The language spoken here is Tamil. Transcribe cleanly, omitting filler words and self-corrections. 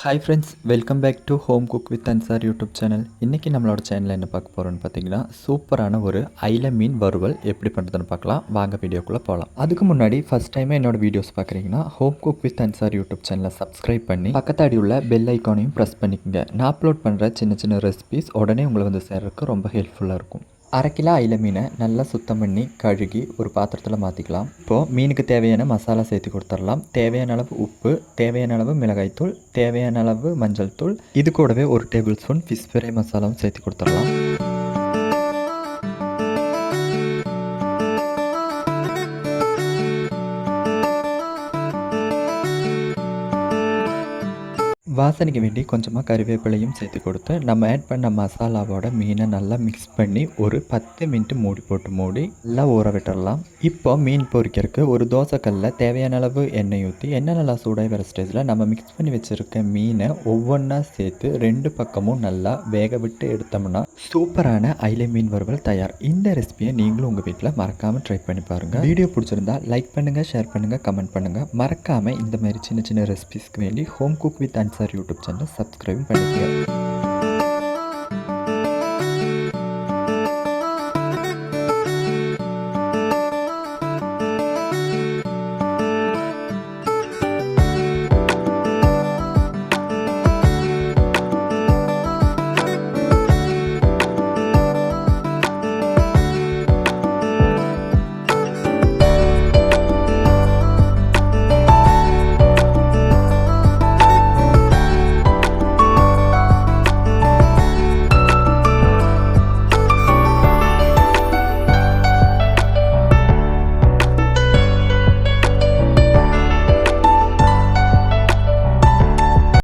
Hi friends, welcome back to home cook with Ansar YouTube channel. இன்றைக்கி நம்மளோட சேனலில் என்ன பார்க்க போகிறோன்னு பார்த்தீங்கன்னா, சூப்பரான ஒரு ஐல மீன் வறுவல் எப்படி பண்ணுறதுன்னு பார்க்கலாம். வாங்க வீடியோக்குள்ளே போகலாம். அதுக்கு முன்னாடி ஃபஸ்ட் டைமே என்னோட வீடியோஸ் பார்க்குறீங்கன்னா home cook with Ansar YouTube சேனலை சப்ஸ்கிரைப் பண்ணி பக்கத்தாடி உள்ள பெல் ஐக்கானையும் ப்ரெஸ் பண்ணிக்கோங்க. நான் அப்லோட் பண்ணுற சின்ன சின்ன ரெசிபிஸ் உடனே உங்களை வந்து சேர்றதுக்கு ரொம்ப ஹெல்ப்ஃபுல்லாக இருக்கும். 1/2 கிலோ ஐல மீனை நல்லா சுத்தம் பண்ணி கழுகி ஒரு பாத்திரத்தில் மாற்றிக்கலாம். இப்போது மீனுக்கு தேவையான மசாலா சேர்த்து கொடுத்துடலாம். தேவையான அளவு உப்பு, தேவையான அளவு மிளகாய்த்தூள், தேவையான அளவு மஞ்சள் தூள், இது கூடவே 1 டேபிள் ஸ்பூன் ஃபிஷ் ஃப்ரை மசாலாவும் சேர்த்து கொடுத்துடலாம். வாசனைக்கு வேண்டி கொஞ்சமாக கறிவேப்பிலையும் சேர்த்து கொடுத்து நம்ம ஆட் பண்ண மசாலாவோட மீனை நல்லா மிக்ஸ் பண்ணி ஒரு 10 மினிட் மூடி நல்லா ஊற விட்டுடலாம். இப்போ மீன் பொரிக்கிறதுக்கு ஒரு தோசைக்கல்லில் தேவையான அளவு எண்ணெய் ஊற்றி எண்ணெய் நல்லா சூடாகி வர ஸ்டேஜில் நம்ம மிக்ஸ் பண்ணி வச்சுருக்க மீனை ஒவ்வொன்றா சேர்த்து 2 பக்கமும் நல்லா வேக விட்டு எடுத்தோம்னா சூப்பரான ஐல மீன் வறுவல் தயார். இந்த ரெசிபியை நீங்களும் உங்கள் வீட்டில் மறக்காமல் ட்ரை பண்ணி பாருங்கள். வீடியோ பிடிச்சிருந்தா லைக் பண்ணுங்கள், ஷேர் பண்ணுங்கள், கமெண்ட் பண்ணுங்கள். மறக்காமல் இந்த மாதிரி சின்ன சின்ன ரெசிபிஸ்க்கு வேண்டி home cook with Ansar YouTube சேனலை சப்ஸ்கிரைப் பண்ணிக்கோங்க.